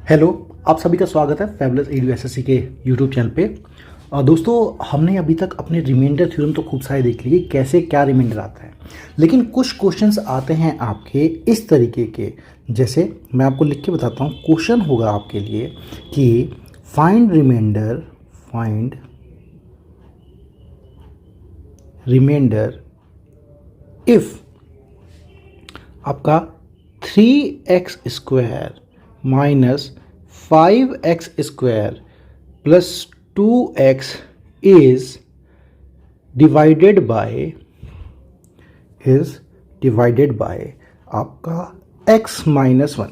Hello, आप सभी का स्वागत है फैबुलस एडू एसएससी के यूट्यूब चैनल पे। दोस्तों, हमने अभी तक अपने रिमाइंडर थ्योरम तो खूब सारे देख लिए, कैसे क्या रिमाइंडर आता है। लेकिन कुछ क्वेश्चंस आते हैं आपके इस तरीके के, जैसे मैं आपको लिख के बताता हूँ। क्वेश्चन होगा आपके लिए कि फाइंड रिमाइंडर इफ आपका 3x square minus 5x square plus 2x is divided by आपका x माइनस 1।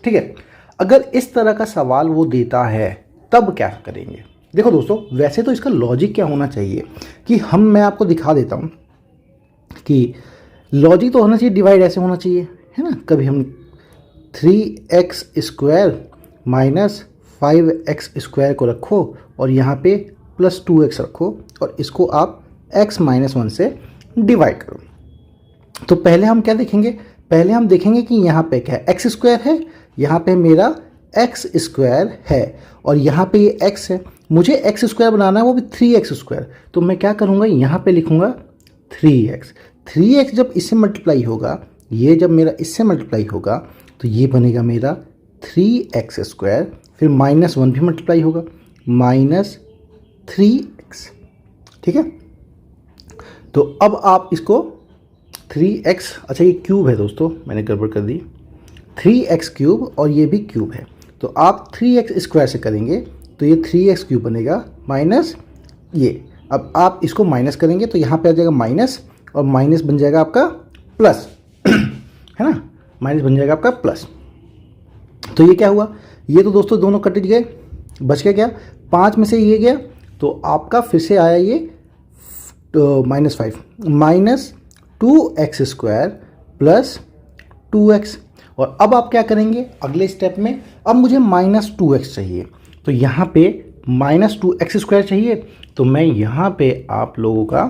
ठीक है, अगर इस तरह का सवाल वो देता है तब क्या करेंगे। देखो दोस्तों, वैसे तो इसका लॉजिक क्या होना चाहिए कि मैं आपको दिखा देता हूँ कि लॉजिक तो होना चाहिए, डिवाइड ऐसे होना चाहिए, है ना। कभी हम 3x square minus 5x square को रखो और यहाँ पे प्लस 2x रखो और इसको आप x माइनस 1 से डिवाइड करो। तो पहले हम क्या देखेंगे, पहले हम देखेंगे कि यहाँ पे क्या है, x स्क्वायर है, यहाँ पे मेरा x स्क्वायर है और यहाँ पे ये x है। मुझे x स्क्वायर बनाना है, वो भी 3x स्क्वायर। तो मैं क्या करूँगा, यहाँ पे लिखूँगा 3x जब इससे मल्टीप्लाई होगा, ये जब मेरा इससे मल्टीप्लाई होगा तो ये बनेगा मेरा 3x स्क्वायर, फिर माइनस 1 भी मल्टीप्लाई होगा, माइनस 3x। ठीक है, तो अब आप इसको 3x, अच्छा ये क्यूब है दोस्तों, मैंने गड़बड़ कर दी, 3x क्यूब और ये भी क्यूब है, तो आप 3x स्क्वायर से करेंगे तो ये 3x क्यूब बनेगा माइनस ये। अब आप इसको माइनस करेंगे तो यहाँ पे आ जाएगा माइनस और माइनस बन जाएगा आपका प्लस, है ना, माइनस बन जाएगा आपका प्लस। तो ये क्या हुआ, ये तो दोस्तों दोनों कट गए, बच गया क्या, 5 में से ये गया तो आपका फिर से आया ये minus 5, minus 2x square plus 2x। और अब आप क्या करेंगे अगले स्टेप में, अब मुझे माइनस 2x चाहिए, तो यहाँ पे माइनस 2x स्क्वायर चाहिए, तो मैं यहाँ पे आप लोगों का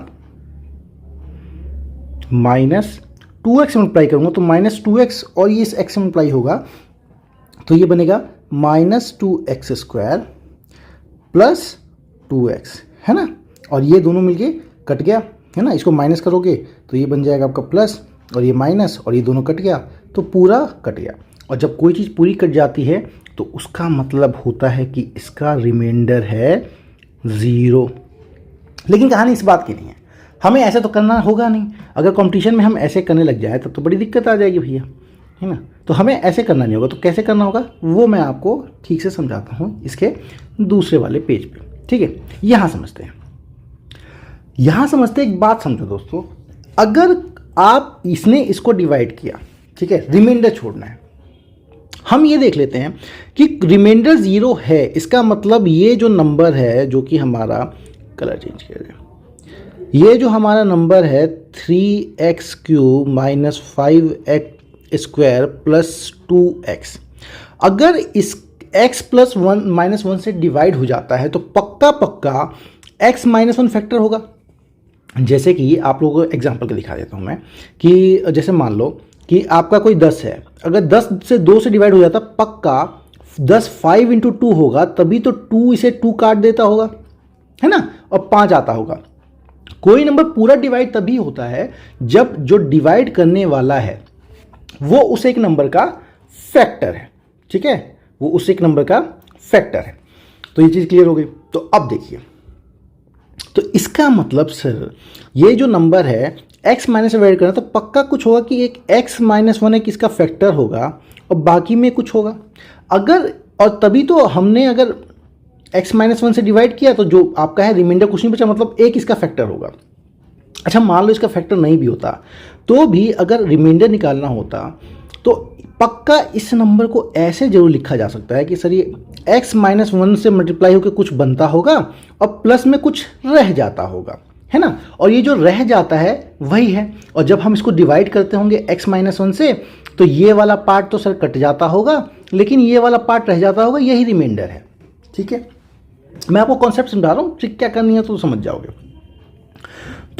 माइनस 2x मल्टीप्लाई करूँगा, तो माइनस 2x और ये इस x से मल्टीप्लाई होगा तो ये बनेगा minus 2x square plus 2x, है ना। और ये दोनों मिलके कट गया, है ना, इसको माइनस करोगे तो ये बन जाएगा आपका प्लस और ये माइनस और ये दोनों कट गया तो पूरा कट गया। और जब कोई चीज़ पूरी कट जाती है तो उसका मतलब होता है कि इसका रिमाइंडर है 0। लेकिन कहानी इस बात की नहीं है, हमें ऐसे तो करना होगा नहीं। अगर कंपटीशन में हम ऐसे करने लग जाए तब तो बड़ी दिक्कत आ जाएगी भैया, है ना। तो हमें ऐसे करना नहीं होगा, तो कैसे करना होगा वो मैं आपको ठीक से समझाता हूँ इसके दूसरे वाले पेज पे। ठीक है, यहाँ समझते हैं, यहाँ समझते एक बात समझो दोस्तों। अगर आप इसने इसको डिवाइड किया, ठीक है, रिमाइंडर छोड़ना है, हम ये देख लेते हैं कि रिमाइंडर 0 है, इसका मतलब ये जो नंबर है, जो कि हमारा कलर चेंज किया जाए, ये जो हमारा नंबर है 3x cube minus 5x square plus 2x, अगर इस x प्लस 1 माइनस 1 से डिवाइड हो जाता है तो पक्का x माइनस 1 फैक्टर होगा। जैसे कि आप लोगों को एग्जांपल के दिखा देता हूँ मैं, कि जैसे मान लो कि आपका कोई 10 है, अगर 10 से 2 से डिवाइड हो जाता, पक्का 10 5 इंटू 2 होगा, तभी तो 2 इसे 2 काट देता होगा, है ना, और 5 आता होगा। कोई नंबर पूरा डिवाइड तभी होता है जब जो डिवाइड करने वाला है वो उस एक नंबर का फैक्टर है। ठीक है, वो उस एक नंबर का फैक्टर है। तो ये चीज़ क्लियर हो गई। तो अब देखिए, तो इसका मतलब सर ये जो नंबर है x माइनस डिवाइड करना, तो पक्का कुछ होगा कि एक x माइनस 1 एक इसका फैक्टर होगा और बाकी में कुछ होगा। अगर, और तभी तो हमने अगर x माइनस 1 से डिवाइड किया तो जो आपका है रिमाइंडर कुछ नहीं बचा, मतलब एक इसका फैक्टर होगा। अच्छा, मान लो इसका फैक्टर नहीं भी होता तो भी अगर रिमाइंडर निकालना होता तो पक्का इस नंबर को ऐसे जरूर लिखा जा सकता है कि सर ये x माइनस 1 से मल्टीप्लाई होकर कुछ बनता होगा और प्लस में कुछ रह जाता होगा, है ना। और ये जो रह जाता है वही है, और जब हम इसको डिवाइड करते होंगे x माइनस 1 से तो ये वाला पार्ट तो सर कट जाता होगा, लेकिन ये वाला पार्ट रह जाता होगा, यही रिमाइंडर है। ठीक है, मैं आपको कॉन्सेप्ट समझा रहा हूँ, ट्रिक क्या करनी है तो समझ जाओगे।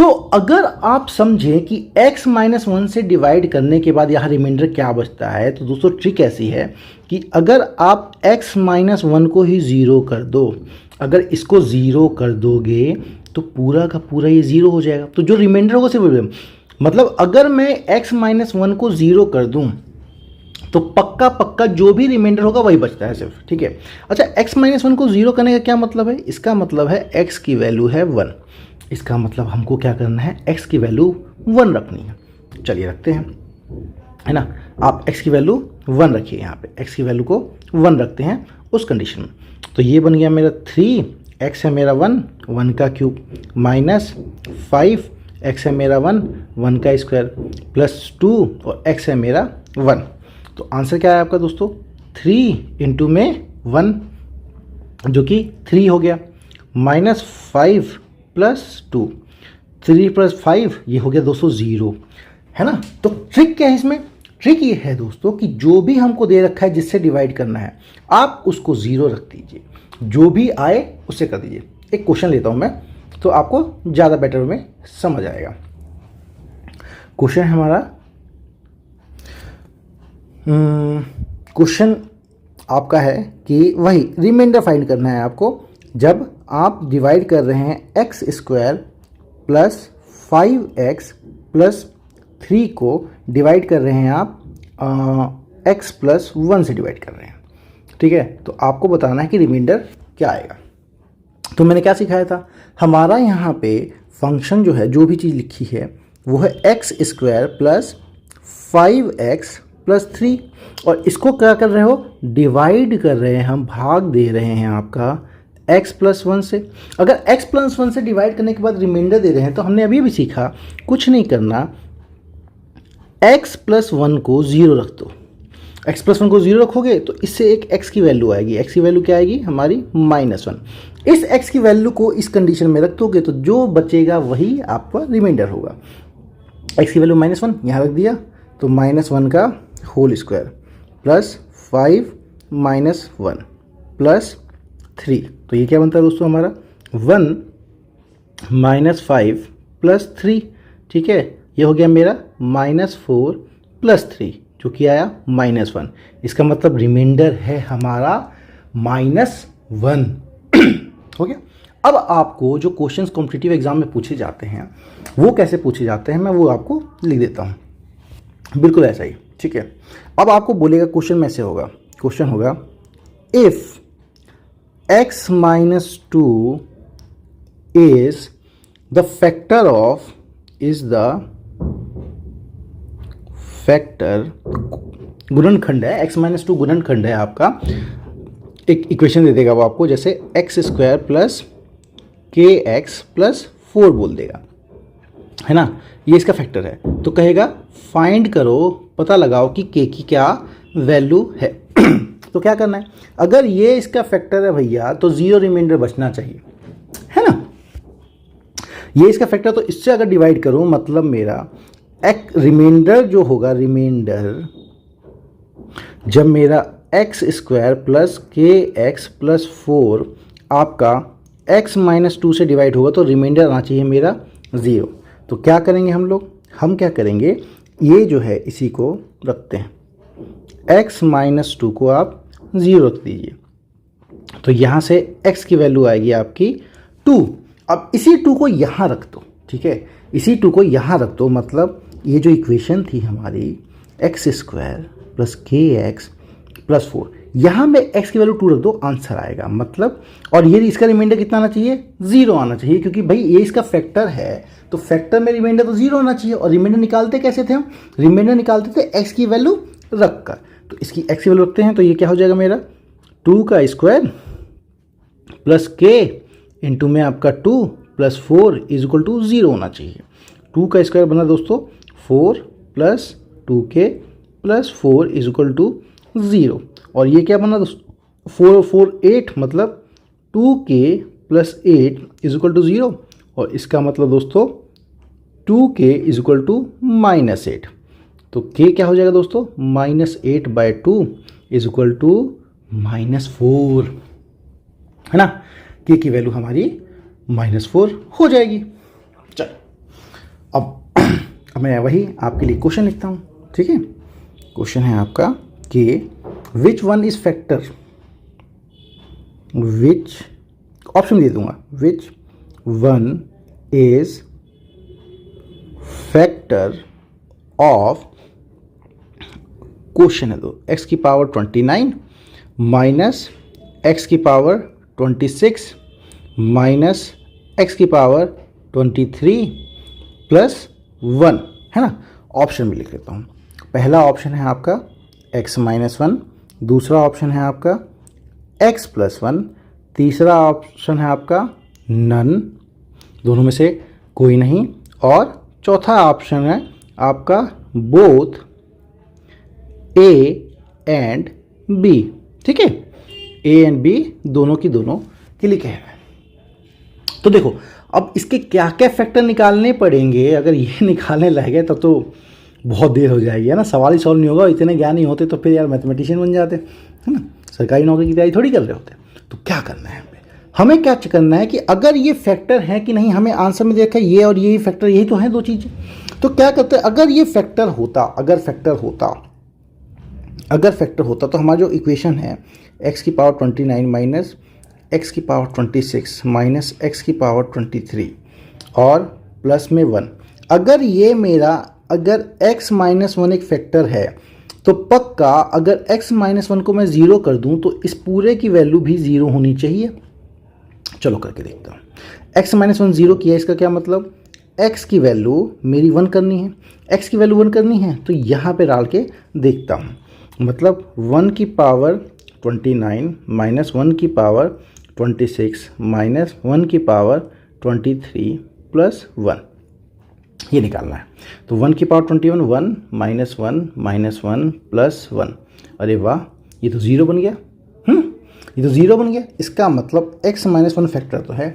तो अगर आप समझें कि x माइनस 1 से डिवाइड करने के बाद यहाँ रिमाइंडर क्या बचता है, तो दोस्तों ट्रिक ऐसी है कि अगर आप x माइनस 1 को ही ज़ीरो कर दो, अगर इसको ज़ीरो कर दोगे तो पूरा का पूरा ये ज़ीरो हो जाएगा। तो जो रिमाइंडर होगा सिर्फ, मतलब अगर मैं x माइनस 1 को ज़ीरो कर दूँ तो पक्का पक्का जो भी रिमाइंडर होगा वही बचता है सिर्फ, ठीक है। अच्छा, x माइनस 1 को ज़ीरो करने का क्या मतलब है? इसका मतलब है x की वैल्यू है 1। इसका मतलब हमको क्या करना है? x की वैल्यू 1 रखनी है। चलिए रखते हैं, है ना। आप x की वैल्यू 1 रखिए, यहाँ पे x की वैल्यू को 1 रखते हैं उस कंडीशन में। तो ये बन गया मेरा 3, x है मेरा 1, 1 का क्यूब माइनस 5, x है मेरा 1, 1 का स्क्वायर प्लस 2 और x है मेरा 1। तो आंसर क्या है आपका दोस्तों? 3 इंटू में 1 जो कि 3 हो गया, माइनस 5 प्लस 2, 3 प्लस 5 ये हो गया दोस्तों 0, है ना। तो ट्रिक क्या है इसमें? ट्रिक ये है दोस्तों कि जो भी हमको दे रखा है जिससे डिवाइड करना है आप उसको 0 रख दीजिए, जो भी आए उससे कर दीजिए। एक क्वेश्चन लेता हूँ मैं, तो आपको ज़्यादा बेटर में समझ आएगा। क्वेश्चन हमारा, क्वेश्चन आपका है कि वही रिमाइंडर फाइंड करना है आपको जब आप डिवाइड कर रहे हैं x square plus 5x plus 3 को डिवाइड कर रहे हैं आप x प्लस 1 से डिवाइड कर रहे हैं, ठीक है। तो आपको बताना है कि रिमाइंडर क्या आएगा। तो मैंने क्या सिखाया था? हमारा यहाँ पे फंक्शन जो है, जो भी चीज़ लिखी है वो है x square plus 5x plus 3, और इसको क्या कर रहे हो? डिवाइड कर रहे हैं हम, भाग दे रहे हैं आपका x प्लस 1 से। अगर x प्लस 1 से डिवाइड करने के बाद रिमाइंडर दे रहे हैं तो हमने अभी भी सीखा, कुछ नहीं करना, x प्लस 1 को 0 रख दो। x प्लस 1 को 0 रखोगे तो इससे एक x की वैल्यू आएगी, x की वैल्यू क्या आएगी हमारी? -1। इस x की वैल्यू को इस कंडीशन में रख दोगे तो जो बचेगा वही आपका रिमाइंडर होगा। x की वैल्यू -1 यहाँ रख दिया, तो -1 का whole square plus 5 minus 1 plus 3, तो ये क्या बनता है दोस्तों हमारा? 1 माइनस 5 प्लस 3, ठीक है। ये हो गया मेरा -4 प्लस 3 जो कि आया -1। इसका मतलब रिमाइंडर है हमारा -1 हो गया। अब आपको जो क्वेश्चंस कॉम्पिटिटिव एग्जाम में पूछे जाते हैं वो कैसे पूछे जाते हैं मैं वो आपको लिख देता हूँ, बिल्कुल ऐसा ही, ठीक है। अब आपको बोलेगा, क्वेश्चन में से होगा, क्वेश्चन होगा if x minus 2 is the factor of, is the factor, गुणनखंड है, x minus 2 गुणनखंड है आपका। एक इक्वेशन दे देगा वो आपको, जैसे x square plus kx plus 4 बोल देगा, है ना। ये इसका फैक्टर है, तो कहेगा फाइंड करो, पता लगाओ कि k की क्या वैल्यू है। तो क्या करना है? अगर ये इसका फैक्टर है भैया तो 0 रिमाइंडर बचना चाहिए, है ना। ये इसका फैक्टर, तो इससे अगर डिवाइड करूं मतलब मेरा एक रिमाइंडर जो होगा, रिमाइंडर जब मेरा एक्स स्क्वायर प्लस के एक्स प्लस 4 आपका x माइनस 2 से डिवाइड होगा तो रिमाइंडर आना चाहिए मेरा 0। तो क्या करेंगे हम लोग? हम क्या करेंगे, ये जो है इसी को रखते हैं, x माइनस 2 को आप 0 रख दीजिए, तो यहाँ से x की वैल्यू आएगी आपकी 2। अब इसी 2 को यहाँ रख दो, ठीक है, इसी 2 को यहाँ रख दो, मतलब ये जो इक्वेशन थी हमारी एक्स स्क्वायर प्लस के एक्स प्लस 4, यहाँ में x की वैल्यू 2 रख दो, आंसर आएगा। मतलब, और ये इसका रिमाइंडर कितना आना चाहिए? 0 आना चाहिए, क्योंकि भाई ये इसका फैक्टर है तो फैक्टर में रिमाइंडर तो 0 होना चाहिए। और रिमाइंडर निकालते कैसे थे हम? रिमाइंडर निकालते थे x की वैल्यू रख कर, तो इसकी x की वैल्यू रखते हैं, तो ये क्या हो जाएगा मेरा 2 का स्क्वायर प्लस k इंटू में आपका 2 प्लस 4 इज इक्वल टू 0 होना चाहिए। 2 का स्क्वायर बना दोस्तों 4 plus 2k plus 4 is equal to 0, और ये क्या बना दोस्तों 4 4 8, मतलब 2k plus 8 is equal to 0, और इसका मतलब दोस्तों 2k इज इक्वल टू -8। तो k क्या हो जाएगा दोस्तों? -8/2 इज इक्वल टू -4, है ना। k की वैल्यू हमारी -4 हो जाएगी। चलो अब मैं वही आपके लिए क्वेश्चन लिखता हूँ, ठीक है। क्वेश्चन है आपका कि which one is factor, which option दे दूंगा, which one is factor of, question है दो, एक्स की पावर 29 माइनस एक्स की पावर 26 माइनस एक्स की पावर 23 प्लस 1, है ना। ऑप्शन भी लिख लेता हूँ। पहला ऑप्शन है आपका x माइनस 1, दूसरा ऑप्शन है आपका x प्लस 1, तीसरा ऑप्शन है आपका नन, दोनों में से कोई नहीं, और चौथा ऑप्शन है आपका बोथ a एंड b, ठीक है। a एंड b दोनों की दोनों के लिए कह रहे हैं। तो देखो अब इसके क्या क्या फैक्टर निकालने पड़ेंगे, अगर ये निकालने लग गए तब तो बहुत देर हो जाएगी, है ना। सवाल ही सॉल्व नहीं होगा, इतने ज्ञान नहीं होते तो फिर यार मैथमेटिशियन बन जाते, है ना। सरकारी नौकरी की तैयारी थोड़ी कर रहे होते। तो क्या करना है हमें क्या करना है कि अगर ये फैक्टर है कि नहीं, हमें आंसर में देखा ये और ये फैक्टर, यही तो हैं दो चीज़ें। तो क्या करते हैं, अगर ये फैक्टर होता, अगर फैक्टर होता तो हमारा जो इक्वेशन है x की पावर 29 माइनस एक्स की पावर 26 माइनस एक्स की पावर 23 और प्लस में 1, अगर ये मेरा, अगर x माइनस 1 एक फैक्टर है तो पक्का अगर x माइनस 1 को मैं 0 कर दूं तो इस पूरे की वैल्यू भी 0 होनी चाहिए। चलो करके देखता हूँ। x माइनस 1 0 किया, इसका क्या मतलब, x की वैल्यू मेरी 1 करनी है, x की वैल्यू 1 करनी है, तो यहाँ पे डाल के देखता हूँ। मतलब 1 की पावर 29 माइनस 1 की पावर 26 माइनस 1 की पावर 23 प्लस 1, ये निकालना है। तो 1 की पावर 21 1 माइनस 1 प्लस 1, अरे वाह, ये तो 0 बन गया। ये तो 0 बन गया। इसका मतलब x माइनस 1 फैक्टर तो है।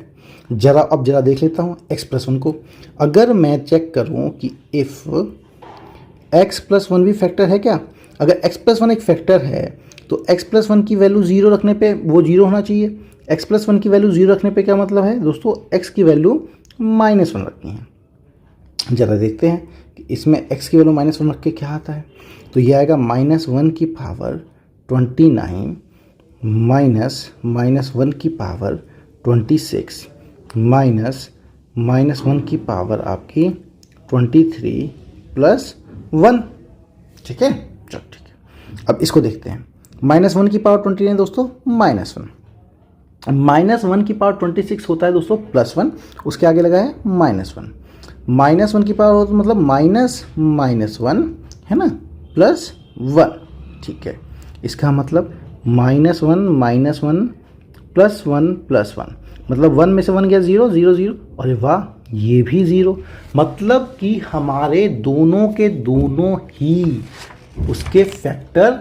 अब जरा देख लेता हूँ x प्लस 1 को। अगर मैं चेक करूँ कि इफ़ x प्लस 1 भी फैक्टर है क्या, अगर x प्लस 1 एक फैक्टर है तो x प्लस 1 की वैल्यू 0 रखने पे वो 0 होना चाहिए। x प्लस 1 की वैल्यू 0 रखने पे क्या मतलब है दोस्तों, x की वैल्यू माइनस 1 रखनी है। ज़रा देखते हैं कि इसमें x की वैल्यू माइनस 1 रख के क्या आता है। तो ये आएगा माइनस 1 की पावर 29 माइनस 1 की पावर 26 माइनस 1 की पावर आपकी 23 प्लस 1, ठीक है। चलो ठीक है, अब इसको देखते हैं। माइनस 1 की पावर 29 दोस्तों माइनस 1, माइनस 1 की पावर 26 होता है दोस्तों प्लस 1, उसके आगे लगा है माइनस 1। माइनस 1 की पावर हो तो मतलब माइनस 1, है ना, प्लस 1, ठीक है। इसका मतलब माइनस 1 प्लस 1 मतलब 1 में से 1 गया 0 0 0, अरे वाह, ये भी 0, मतलब कि हमारे दोनों के दोनों ही उसके फैक्टर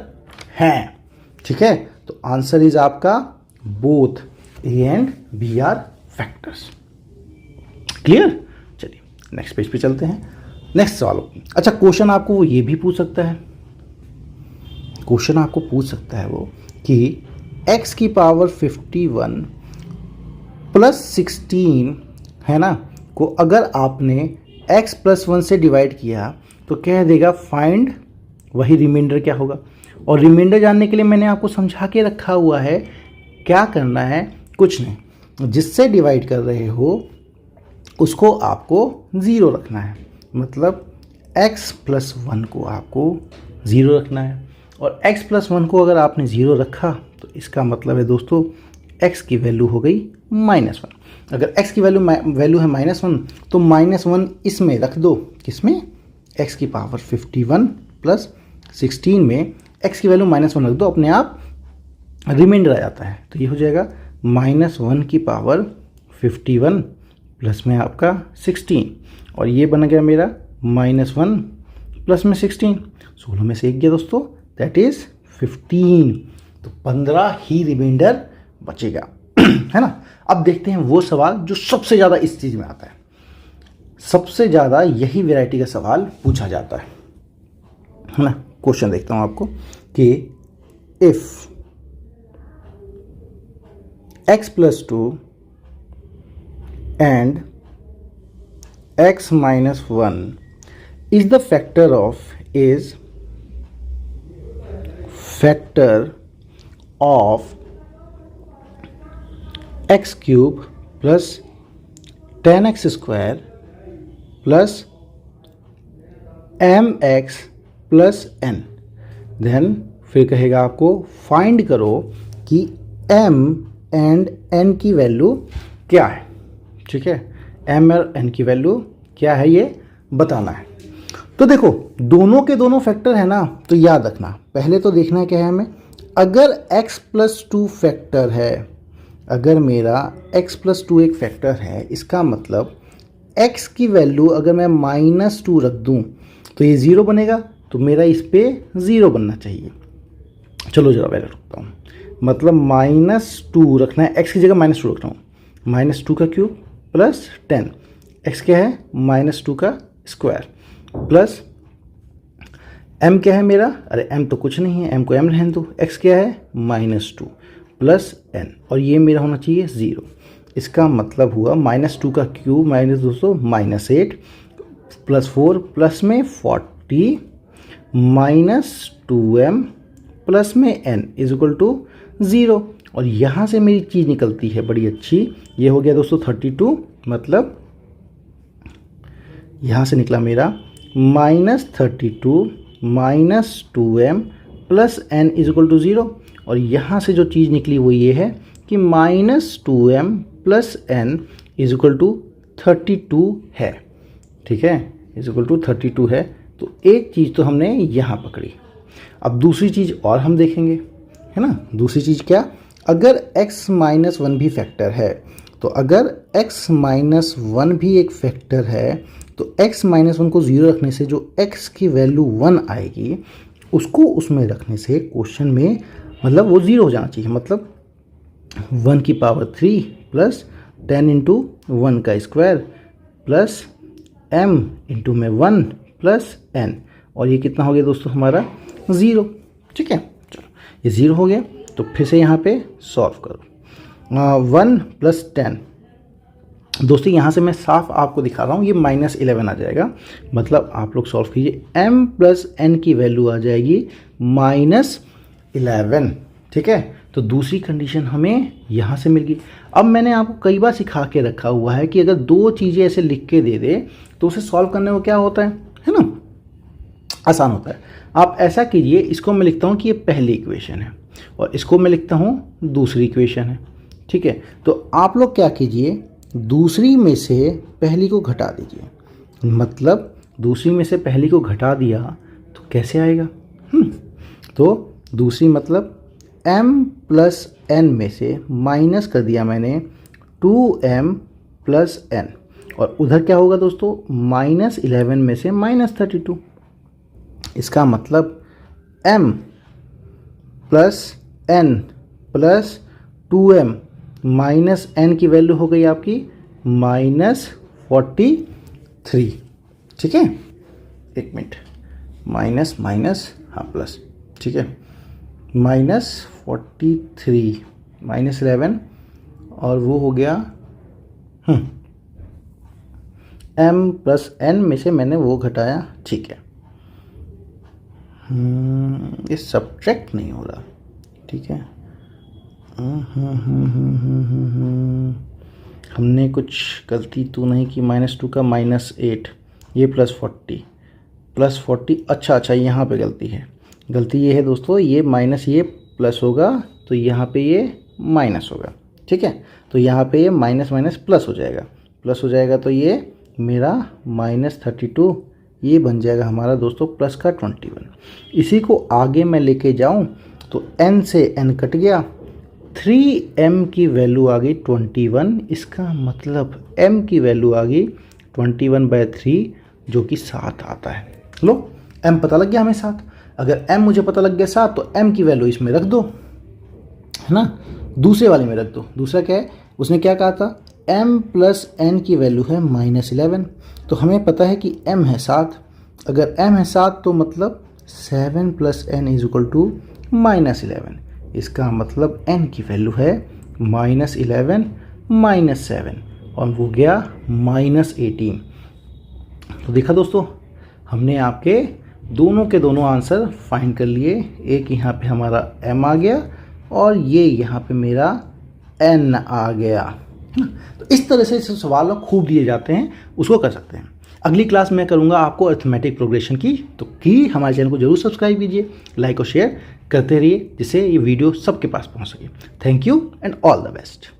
हैं, ठीक है। तो आंसर इज आपका both a and b are factors. Clear. चलिए नेक्स्ट पेज पे चलते हैं, नेक्स्ट सवाल। अच्छा, क्वेश्चन आपको वो ये भी पूछ सकता है, क्वेश्चन आपको पूछ सकता है वो कि x की पावर 51 प्लस 16, है ना, को अगर आपने x प्लस 1 से डिवाइड किया तो कह देगा फाइंड, वही रिमाइंडर क्या होगा। और रिमाइंडर जानने के लिए मैंने आपको समझा के रखा हुआ है, क्या करना है, कुछ नहीं, जिससे डिवाइड कर रहे हो उसको आपको 0 रखना है। मतलब x प्लस 1 को आपको 0 रखना है, और x प्लस 1 को अगर आपने 0 रखा तो इसका मतलब है दोस्तों x की वैल्यू हो गई माइनस 1। अगर x की वैल्यू है माइनस 1 तो माइनस 1 इसमें रख दो, किसमें, x की पावर 51 प्लस 16 में x की वैल्यू माइनस 1 रख दो, अपने आप रिमाइंडर आ जाता है। तो ये हो जाएगा माइनस 1 की पावर 51 प्लस में आपका 16, और ये बन गया मेरा माइनस 1 प्लस में 16, 16 में से 1 गया दोस्तों, दैट इज 15। तो 15 ही रिमाइंडर बचेगा, है ना। अब देखते हैं वो सवाल जो सबसे ज़्यादा इस चीज़ में आता है, सबसे ज़्यादा यही वैरायटी का सवाल पूछा जाता है ना। क्वेश्चन देखता हूँ आपको कि if x plus 2 and x minus 1 is the factor of x cube plus 10x square plus mx plus n। Then फिर कहेगा आपको फाइंड करो कि m एंड n की वैल्यू क्या है। ठीक है, m और n की वैल्यू क्या है ये बताना है। तो देखो दोनों के दोनों फैक्टर है ना, तो याद रखना पहले तो देखना है क्या है हमें, अगर x प्लस 2 फैक्टर है, अगर मेरा x प्लस 2 एक फैक्टर है, इसका मतलब x की वैल्यू अगर मैं -2 रख दूं तो ये 0 बनेगा, तो मेरा इस पे 0 बनना चाहिए। चलो जरा पहले रखता हूँ, मतलब -2 रखना है, x की जगह -2 रख रहा हूँ, -2 का क्यूब प्लस 10, x क्या है -2 का स्क्वायर प्लस m क्या है मेरा, अरे m तो कुछ नहीं है, m को m रहने दो, x क्या है -2 प्लस n, और ये मेरा होना चाहिए 0। इसका मतलब हुआ -2 का क्यूब -200 -8 प्लस 4 प्लस में 40 -2m प्लस में n इज इक्वल टू 0। और यहाँ से मेरी चीज़ निकलती है बड़ी अच्छी, ये हो गया दोस्तों 32, मतलब यहाँ से निकला मेरा -32 -2m plus n is equal to 0। और यहाँ से जो चीज़ निकली वो ये है कि -2m plus n is equal to 32 है। ठीक है, इज इक्वल टू 32 है। तो एक चीज़ तो हमने यहाँ पकड़ी। अब दूसरी चीज़ और हम देखेंगे, है ना। दूसरी चीज़ क्या, अगर x माइनस 1 भी फैक्टर है, तो अगर x माइनस 1 भी एक फैक्टर है, तो x माइनस 1 को 0 रखने से जो x की वैल्यू 1 आएगी, उसको उसमें रखने से क्वेश्चन में मतलब वो 0 हो जाना चाहिए। मतलब 1 की पावर 3 प्लस 10 इंटू 1 का स्क्वायर प्लस m इंटू में 1 प्लस n, और ये कितना हो गया दोस्तों हमारा 0। ठीक है, चलो ये 0 हो गया। तो फिर से यहाँ पे सॉल्व करो, 1 प्लस 10, दोस्तों यहाँ से मैं साफ आपको दिखा रहा हूँ, ये -11 आ जाएगा। मतलब आप लोग सॉल्व कीजिए, m प्लस n की वैल्यू आ जाएगी -11। ठीक है, तो दूसरी कंडीशन हमें यहाँ से मिल गई। अब मैंने आपको कई बार सिखा के रखा हुआ है कि अगर दो चीज़ें ऐसे लिख के दे दे तो उसे सॉल्व करने में क्या होता है ना, आसान होता है। आप ऐसा कीजिए, इसको मैं लिखता हूँ कि ये पहली इक्वेशन है और इसको मैं लिखता हूँ दूसरी इक्वेशन है। ठीक है, तो आप लोग क्या कीजिए, दूसरी में से पहली को घटा दीजिए। मतलब दूसरी में से पहली को घटा दिया तो कैसे आएगा, तो दूसरी मतलब m प्लस n में से माइनस कर दिया मैंने 2m प्लस n, और उधर क्या होगा दोस्तों, -11 में से -32। इसका मतलब m plus n plus 2m minus n की वैल्यू हो गई आपकी -43। ठीक है, एक मिनट, माइनस माइनस हाँ प्लस, ठीक है, -43 -11, और वो हो गया m प्लस n में से मैंने वो घटाया। ठीक है, ये सब्ट्रैक्ट नहीं हो रहा। ठीक है, हमने कुछ गलती तो नहीं की, -2 का -8, ये +40 अच्छा यहाँ पे गलती है। गलती ये है दोस्तों, ये माइनस ये प्लस होगा तो यहाँ पे ये माइनस होगा। ठीक है, तो यहाँ पे ये माइनस माइनस प्लस हो जाएगा, तो ये मेरा -32 ये बन जाएगा हमारा दोस्तों प्लस का 21। इसी को आगे मैं लेके जाऊँ तो n से n कट गया, 3m की वैल्यू आ गई 21। इसका मतलब m की वैल्यू आ गई 21/3 जो कि 7 आता है। लो m पता लग गया हमें 7। अगर m मुझे पता लग गया 7 तो m की वैल्यू इसमें रख दो, है ना, दूसरे वाले में रख दो। दूसरा क्या है, उसने क्या कहा था, m प्लस n की वैल्यू है -11, तो हमें पता है कि m है 7। अगर m है 7 तो मतलब 7 plus n is equal to -11। इसका मतलब n की वैल्यू है -11 -7, और वो गया -18। तो देखा दोस्तों, हमने आपके दोनों के दोनों आंसर फाइंड कर लिए। एक यहाँ पे हमारा m आ गया और ये यहाँ पे मेरा n आ गया, है ना। तो इस तरह से सवाल खूब दिए जाते हैं, उसको कर सकते हैं। अगली क्लास में करूँगा आपको अरिथमेटिक प्रोग्रेशन की, तो हमारे चैनल को जरूर सब्सक्राइब कीजिए, लाइक और शेयर करते रहिए, जिससे ये वीडियो सबके पास पहुँच सके। Thank you and all the best.